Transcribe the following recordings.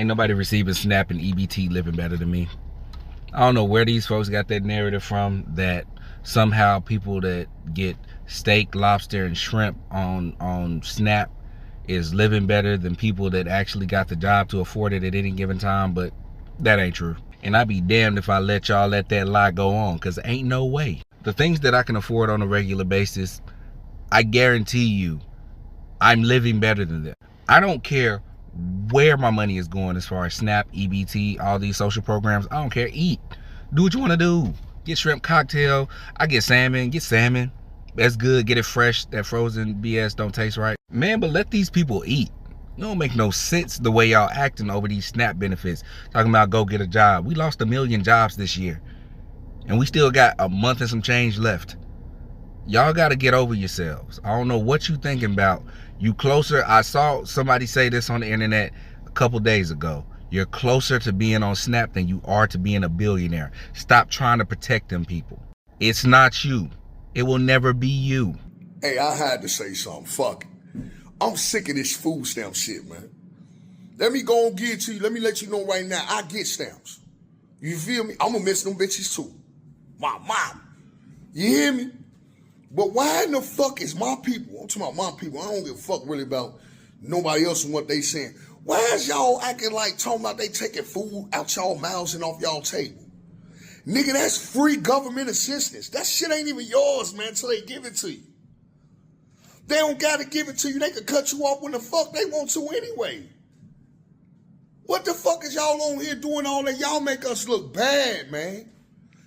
Ain't nobody receiving SNAP and EBT living better than me. I don't know where these folks got that narrative from, that somehow people that get steak, lobster, and shrimp on SNAP is living better than people that actually got the job to afford it at any given time, but that ain't true. And I'd be damned if I let y'all let that lie go on, because ain't no way. The things that I can afford on a regular basis, I guarantee you, I'm living better than them. I don't care where my money is going as far as SNAP, EBT, all these social programs. I don't care. Eat. Do what you want to do. Get shrimp cocktail. I get salmon. Get salmon. That's good. Get it fresh. That frozen BS don't taste right. Man, but let these people eat. It don't make no sense the way y'all acting over these SNAP benefits. Talking about go get a job. We lost 1 million jobs this year. And we still got a month and some change left. Y'all got to get over yourselves. I don't know what you thinking about. You closer. I saw somebody say this on the internet a couple days ago. You're closer to being on SNAP than you are to being a billionaire. Stop trying to protect them people. It's not you. It will never be you. Hey, I had to say something. Fuck it. I'm sick of this food stamp shit, man. Let me go and give it to you. Let me let you know right now, I get stamps. You feel me? I'm going to miss them bitches too. My mom. You hear me? But why in the fuck is my people, I'm talking about my people, I don't give a fuck really about nobody else and what they saying. Why is y'all acting like talking about they taking food out y'all mouths and off y'all table? Nigga, that's free government assistance. That shit ain't even yours, man, until they give it to you. They don't gotta give it to you. They can cut you off when the fuck they want to anyway. What the fuck is y'all on here doing all that? Y'all make us look bad, man.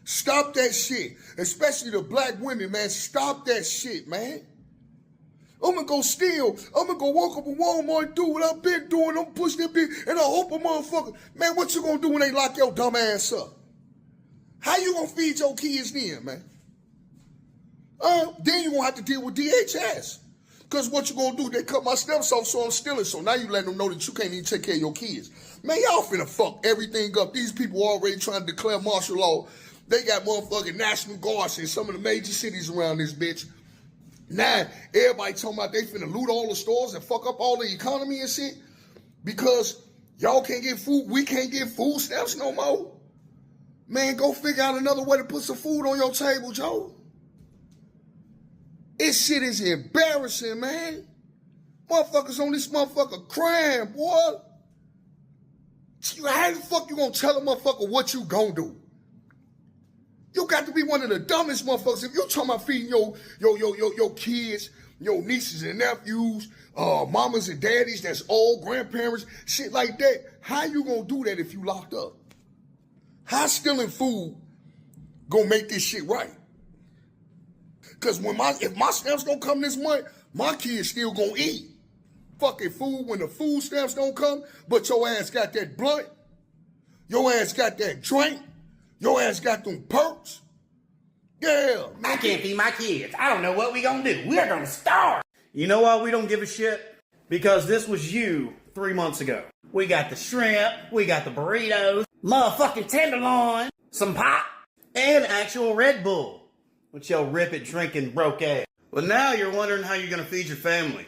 Stop that shit. Especially the black women, man. Stop that shit, man. I'm gonna go steal. I'm gonna go walk up a Walmart and do what I've been doing. I'm push that bitch and I hope a motherfucker. Man, what you gonna do when they lock your dumb ass up? How you gonna feed your kids then, man? Then you gonna have to deal with DHS. Because what you gonna do, they cut my steps off, so I'm stealing. So now you letting them know that you can't even take care of your kids. Man, y'all finna fuck everything up. These people already trying to declare martial law. They got motherfucking National Guards in some of the major cities around this bitch. Now, everybody talking about they finna loot all the stores and fuck up all the economy and shit because y'all can't get food. We can't get food stamps no more. Man, go figure out another way to put some food on your table, Joe. This shit is embarrassing, man. Motherfuckers on this motherfucker crying, boy. How the fuck you gonna tell a motherfucker what you gonna do? You got to be one of the dumbest motherfuckers. If you're talking about feeding your kids, your nieces and nephews, mamas and daddies that's old, grandparents, shit like that, how you gonna do that if you locked up? How stealing food gonna make this shit right? Because if my stamps don't come this month, my kids still gonna eat. Fucking food when the food stamps don't come, but your ass got that blunt, your ass got that drink, your ass got them perks. Yeah. Man. I can't feed my kids. I don't know what we gonna do. We're gonna starve. You know why we don't give a shit? Because this was you 3 months ago. We got the shrimp, we got the burritos, motherfucking tenderloin, some pop, and actual Red Bull. With your rip it drinking broke ass. Well, now you're wondering how you're gonna feed your family.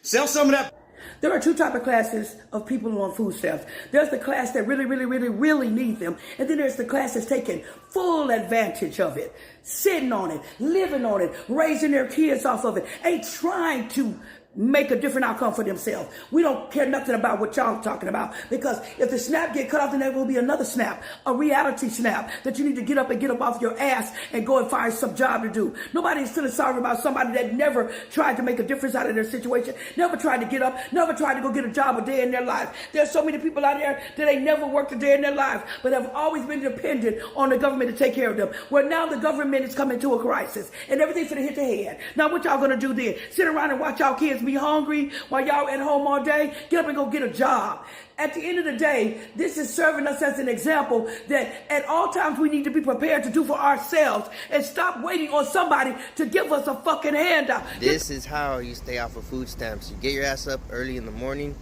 Sell some of that. There are two types of classes of people on food stamps. There's the class that really need them. And then there's the class that's taking full advantage of it, sitting on it, living on it, raising their kids off of it, ain't trying to make a different outcome for themselves. We don't care nothing about what y'all talking about, because if the snap get cut off, then there will be another snap, a reality snap, that you need to get up off your ass and go and find some job to do. Nobody's feeling sorry about somebody that never tried to make a difference out of their situation, never tried to get up, never tried to go get a job a day in their life. There's so many people out there that ain't never worked a day in their life, but have always been dependent on the government to take care of them. Well, now the government is coming to a crisis and everything's gonna hit the head. Now what y'all gonna do then? Sit around and watch y'all kids be hungry while y'all at home all day? Get up and go get a job. At the end of the day, this is serving us as an example that at all times we need to be prepared to do for ourselves and stop waiting on somebody to give us a fucking handout. This is how you stay off of food stamps. You get your ass up early in the morning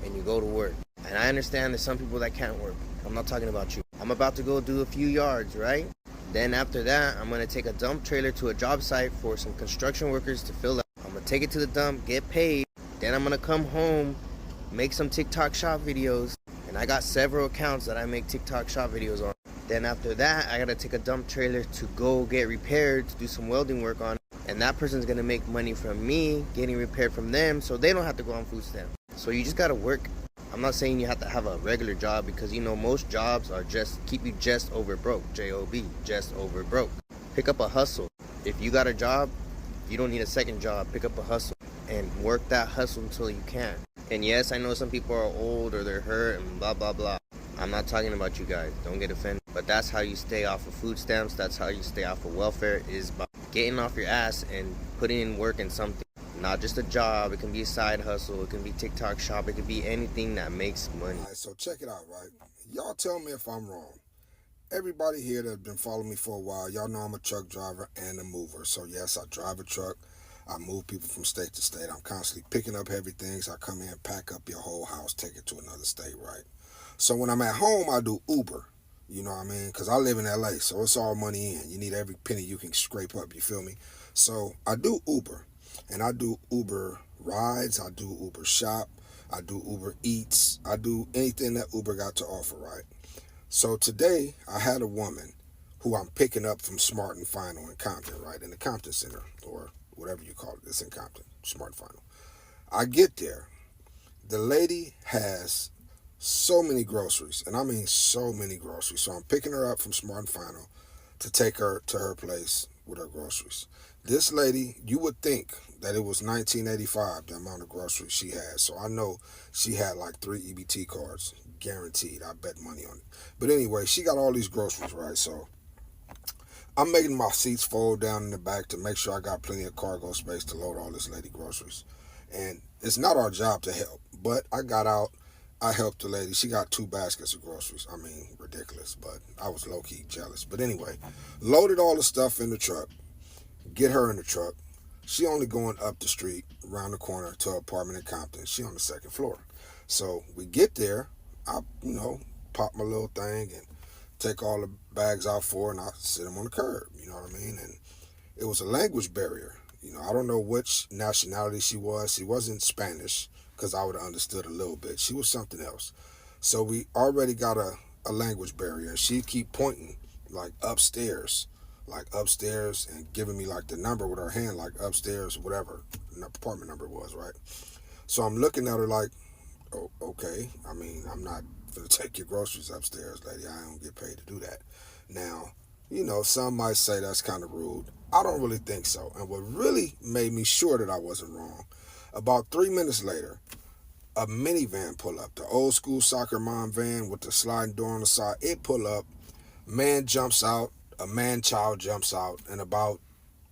and you go to work. And I understand there's some people that can't work. I'm not talking about you. I'm about to go do a few yards, right? Then after that, I'm going to take a dump trailer to a job site for some construction workers to fill up. I'm going to take it to the dump, get paid. Then I'm going to come home, make some TikTok shop videos, And I got several accounts that I make TikTok shop videos on. Then after that, I gotta take a dump trailer to go get repaired, to do some welding work on it. And that person's gonna make money from me getting repaired from them, so they don't have to go on food stamps. So you just gotta work. I'm not saying you have to have a regular job, because you know most jobs are just keep you just over broke. J-O-B, just over broke. Pick up a hustle. If you got a job, you don't need a second job. Pick up a hustle and work that hustle until you can. And yes, I know some people are old or they're hurt and blah blah blah. I'm not talking about you guys, don't get offended. But that's how you stay off of food stamps, that's how you stay off of welfare, is by getting off your ass and putting in work in something. Not just a job, it can be a side hustle, it can be TikTok shop, it can be anything that makes money. All right, so check it out, right? Y'all tell me if I'm wrong. Everybody here that's been following me for a while, y'all know I'm a truck driver and a mover. So yes, I drive a truck. I move people from state to state. I'm constantly picking up heavy things. I come in, pack up your whole house, take it to another state, right? So when I'm at home, I do Uber. You know what I mean? Because I live in LA, so it's all money in. You need every penny you can scrape up, you feel me? So I do Uber. And I do Uber rides, I do Uber shop, I do Uber Eats, I do anything that Uber got to offer, right? So today, I had a woman who I'm picking up from Smart and Final in Compton, right? In the Compton Center, or whatever you call it. It's in Compton, Smart and Final. I get there. The lady has so many groceries, and I mean so many groceries. So I'm picking her up from Smart and Final to take her to her place with her groceries. This lady, you would think that it was 1985, the amount of groceries she had. So I know she had like 3 EBT cards, guaranteed. I bet money on it. But anyway, she got all these groceries, right? So I'm making my seats fold down in the back to make sure I got plenty of cargo space to load all this lady groceries. And it's not our job to help, but I got out. I helped the lady. She got 2 baskets of groceries. I mean, ridiculous, but I was low-key jealous. But anyway, loaded all the stuff in the truck, get her in the truck. She only going up the street, around the corner to her apartment in Compton. She on the 2nd floor. So we get there. I, pop my little thing and take all the bags out for her, and I sit them on the curb. You know what I mean? And it was a language barrier. I don't know which nationality she was. She wasn't Spanish, because I would have understood a little bit. She was something else. So we already got a language barrier. And she'd keep pointing, like upstairs, and giving me like the number with her hand, like upstairs, whatever the apartment number was, right? So I'm looking at her like, oh, okay. I mean, I'm not going to take your groceries upstairs, lady. I don't get paid to do that. Now, some might say that's kind of rude. I don't really think so. And what really made me sure that I wasn't wrong, about 3 minutes later, a minivan pull up, the old school soccer mom van with the sliding door on the side. It pull up, man jumps out, a man-child jumps out, and about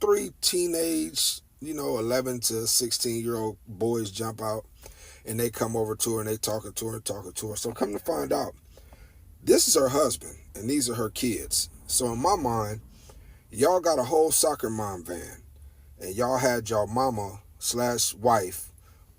3 teenage, 11 to 16-year-old boys jump out, and they come over to her, and they talking to her. So come to find out, this is her husband, and these are her kids. So in my mind, y'all got a whole soccer mom van, and y'all had y'all mama/wife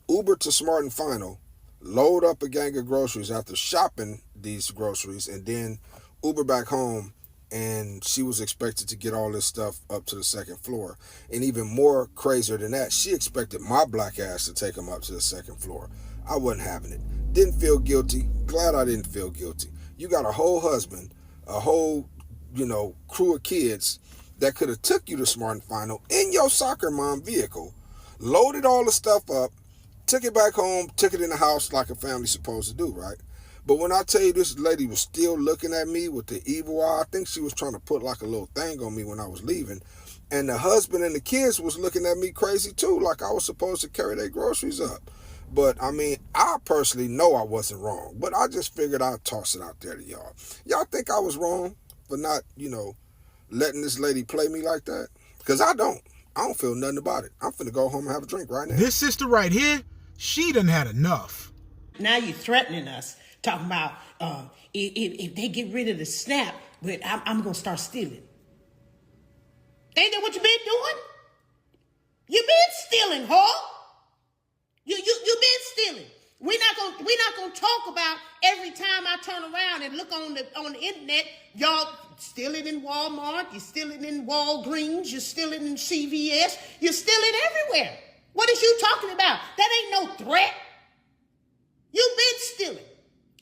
Uber to Smart and Final, load up a gang of groceries after shopping these groceries, and then Uber back home, and she was expected to get all this stuff up to the 2nd floor. And even more crazier than that, she expected my black ass to take them up to the 2nd floor. I wasn't having it. Didn't feel guilty. Glad I didn't feel guilty. You got a whole husband, a whole, crew of kids that could have took you to Smart and Final in your soccer mom vehicle, loaded all the stuff up, took it back home, took it in the house like a family's supposed to do, right? But when I tell you this lady was still looking at me with the evil eye, I think she was trying to put like a little thing on me when I was leaving. And the husband and the kids was looking at me crazy too, like I was supposed to carry their groceries up. But I mean, I personally know I wasn't wrong, but I just figured I'd toss it out there to y'all. Y'all think I was wrong for not, letting this lady play me like that? Because I don't feel nothing about it. I'm finna go home and have a drink right now. This sister right here, she done had enough. Now you're threatening us, talking about if they get rid of the SNAP, but I'm going to start stealing. Ain't that what you been doing? You been stealing, huh? You been stealing. We're not gonna talk about every time I turn around and look on the internet, y'all stealing in Walmart, you're stealing in Walgreens, you're stealing in CVS, you're stealing everywhere. What is you talking about? That ain't no threat. You've been stealing.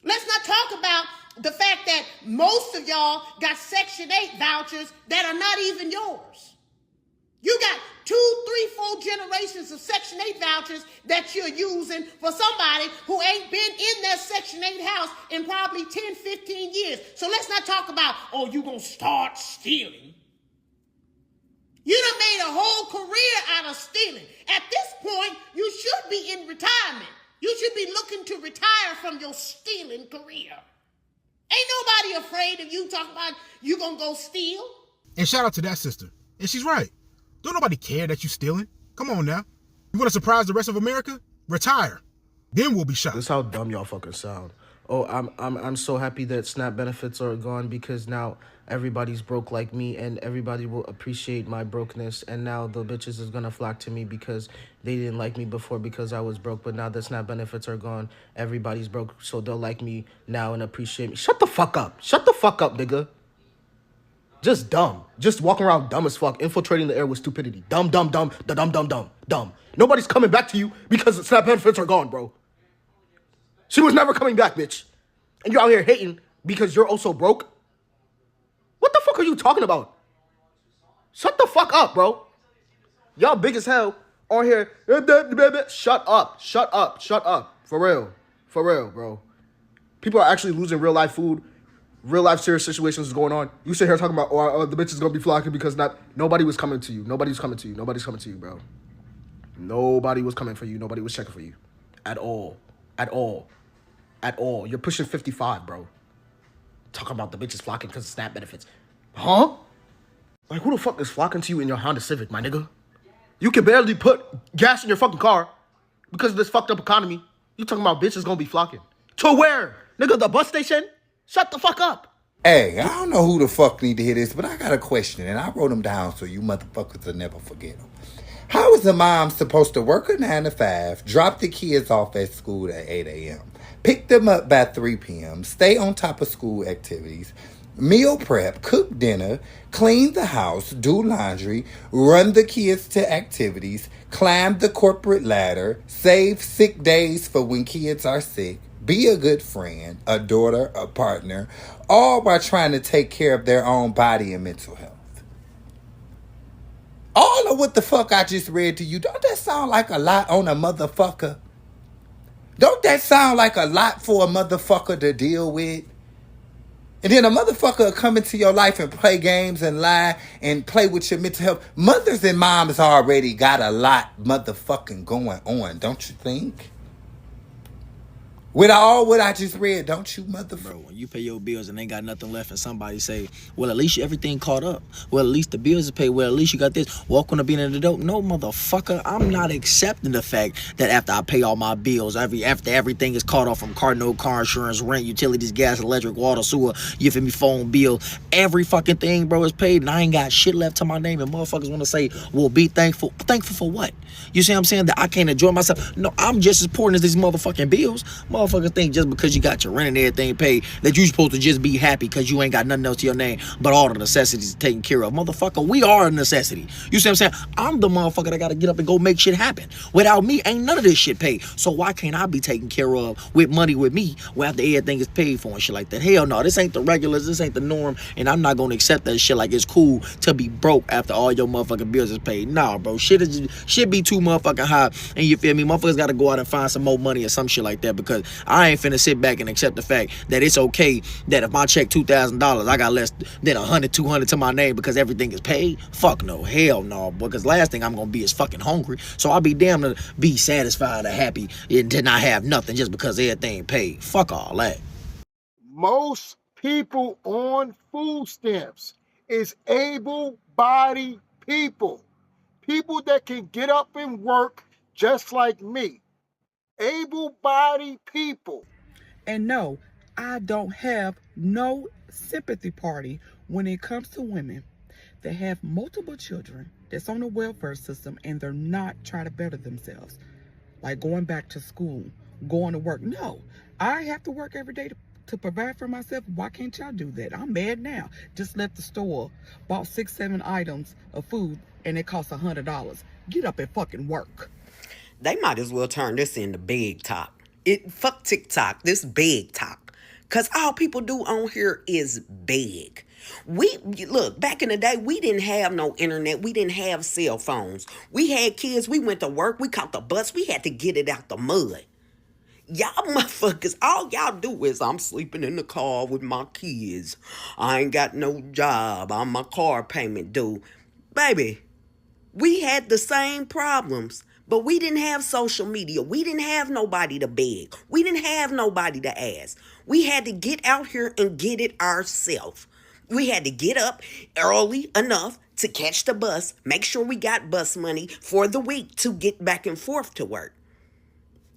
Let's not talk about the fact that most of y'all got Section 8 vouchers that are not even yours. You got 2, 3, 4 generations of Section 8 vouchers that you're using for somebody who ain't been in that Section 8 house in probably 10, 15 years. So let's not talk about, oh, you gonna start stealing. You done made a whole career out of stealing. At this point, you should be in retirement. You should be looking to retire from your stealing career. Ain't nobody afraid of you talking about you gonna go steal. And shout out to that sister. And she's right. Don't nobody care that you stealing. Come on now. You want to surprise the rest of America? Retire. Then we'll be shocked. This is how dumb y'all fucking sound. Oh, I'm so happy that SNAP benefits are gone because now everybody's broke like me and everybody will appreciate my brokenness. And now the bitches is gonna flock to me because they didn't like me before because I was broke. But now that SNAP benefits are gone, everybody's broke, so they'll like me now and appreciate me. Shut the fuck up. Shut the fuck up, nigga. Just dumb. Just walking around dumb as fuck, infiltrating the air with stupidity. Dumb. Nobody's coming back to you because the SNAP benefits are gone, bro. She was never coming back, bitch. And you're out here hating because you're also broke? What the fuck are you talking about? Shut the fuck up, bro. Y'all big as hell on here. Shut up. For real, bro. People are actually losing real life food. Real life serious situations is going on. You sit here talking about, the bitch is going to be flocking because nobody was coming to you. Nobody's coming to you, bro. Nobody was coming for you. Nobody was checking for you. At all. You're pushing 55, bro. Talking about the bitches flocking because of SNAP benefits. Huh? Like, who the fuck is flocking to you in your Honda Civic, my nigga? You can barely put gas in your fucking car because of this fucked up economy. You talking about bitches gonna be flocking. To where? Nigga, the bus station? Shut the fuck up. Hey, I don't know who the fuck need to hear this, but I got a question, and I wrote them down so you motherfuckers will never forget them. How is a mom supposed to work a 9 to 5, drop the kids off at school at 8 a.m., pick them up by 3 p.m., stay on top of school activities, meal prep, cook dinner, clean the house, do laundry, run the kids to activities, climb the corporate ladder, save sick days for when kids are sick, be a good friend, a daughter, a partner, all while trying to take care of their own body and mental health? All of what the fuck I just read to you, don't that sound like a lot on a motherfucker? Don't that sound like a lot for a motherfucker to deal with? And then a motherfucker come into your life and play games and lie and play with your mental health. Mothers and moms already got a lot motherfucking going on, don't you think? With all what I just read, don't you, motherfucker? Bro, when you pay your bills and ain't got nothing left and somebody say, well, at least everything caught up. Well, at least the bills are paid. Well, at least you got this. Walk on to being an adult. No, motherfucker, I'm not accepting the fact that after I pay all my bills, after everything is caught off from car note, car insurance, rent, utilities, gas, electric, water, sewer, you feel me, phone bill, every fucking thing, bro, is paid and I ain't got shit left to my name. And motherfuckers want to say, well, be thankful. Thankful for what? You see what I'm saying? That I can't enjoy myself. No, I'm just as important as these motherfucking bills. Motherfuckers think just because you got your rent and everything paid that you supposed to just be happy because you ain't got nothing else to your name but all the necessities taken care of. Motherfucker, we are a necessity. You see what I'm saying? I'm the motherfucker that gotta get up and go make shit happen. Without me, ain't none of this shit paid. So why can't I be taken care of with money with me when after everything is paid for and shit like that? Hell no, this ain't the regulars, this ain't the norm, and I'm not gonna accept that shit like it's cool to be broke after all your motherfucking bills is paid. Nah, bro, shit be too motherfucking high, and you feel me? Motherfuckers gotta go out and find some more money or some shit like that because I ain't finna sit back and accept the fact that it's okay that if my check $2,000, I got less than 100, 200 to my name because everything is paid. Fuck no, hell no, because last thing I'm gonna be is fucking hungry. So I'll be damn to be satisfied or happy and to not have nothing just because everything paid. Fuck all that. Most people on food stamps is able-bodied people. People that can get up and work just like me. Able-bodied people. And no, I don't have no sympathy party when it comes to women that have multiple children that's on the welfare system and they're not trying to better themselves. Like going back to school, going to work. No, I have to work every day to provide for myself. Why can't y'all do that? I'm mad now. Just left the store, bought 6, 7 items of food, and it costs $100. Get up and fucking work. They might as well turn this into big talk. Fuck TikTok, this big talk. Because all people do on here is beg. Look, back in the day, we didn't have no internet. We didn't have cell phones. We had kids. We went to work. We caught the bus. We had to get it out the mud. Y'all motherfuckers, all y'all do is I'm sleeping in the car with my kids. I ain't got no job. I'm my car payment due. Baby, we had the same problems, but we didn't have social media. We didn't have nobody to beg. We didn't have nobody to ask. We had to get out here and get it ourselves. We had to get up early enough to catch the bus, make sure we got bus money for the week to get back and forth to work.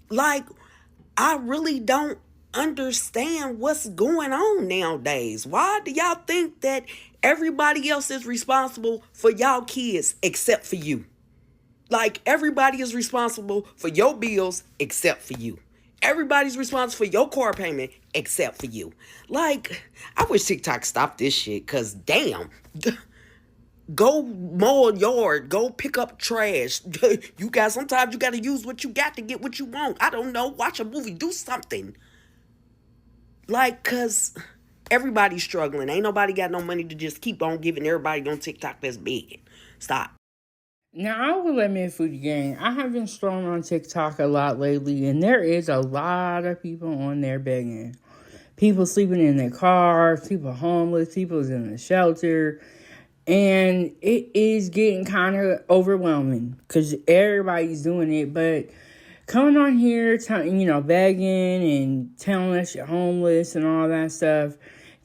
Like, I really don't understand what's going on nowadays. Why do y'all think that everybody else is responsible for y'all kids except for you? Like, everybody is responsible for your bills except for you. Everybody's responsible for your car payment except for you. Like, I wish TikTok stopped this shit, because damn. Go mow a yard. Go pick up trash. Sometimes you got to use what you got to get what you want. I don't know. Watch a movie. Do something. Like, because everybody's struggling. Ain't nobody got no money to just keep on giving everybody on TikTok that's begging. Stop. Now, I will admit, Foodie Gang, I have been scrolling on TikTok a lot lately, and there is a lot of people on there begging. People sleeping in their cars, people homeless, people in the shelter. And it is getting kind of overwhelming because everybody's doing it. But coming on here, begging and telling us you're homeless and all that stuff,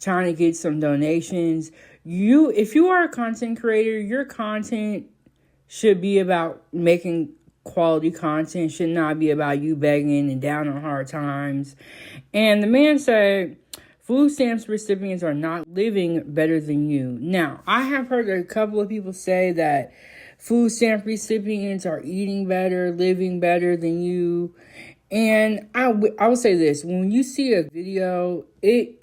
trying to get some donations. If you are a content creator, your content should be about making quality content. Should not be about you begging and down on hard times. And the man said, food stamps recipients are not living better than you. Now, I have heard a couple of people say that food stamp recipients are eating better, living better than you. And I would say this. When you see a video, it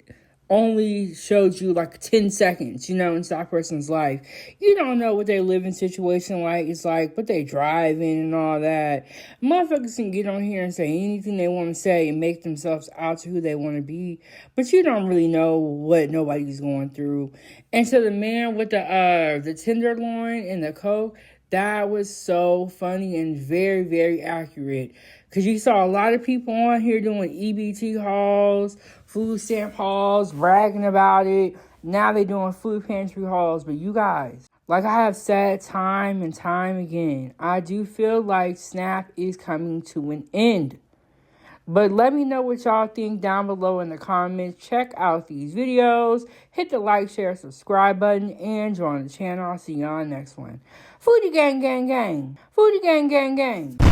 only shows you like 10 seconds, into that person's life. You don't know what their living situation is like, what they driving and all that. Motherfuckers can get on here and say anything they want to say and make themselves out to who they want to be, but you don't really know what nobody's going through. And so the man with the tenderloin and the Coke, that was so funny and very, very accurate. Because you saw a lot of people on here doing EBT hauls, food stamp hauls, bragging about it. Now they're doing food pantry hauls. But you guys, like I have said time and time again, I do feel like SNAP is coming to an end. But let me know what y'all think down below in the comments. Check out these videos. Hit the like, share, subscribe button, and join the channel. I'll see y'all next one. Foodie gang, gang, gang. Foodie gang, gang, gang.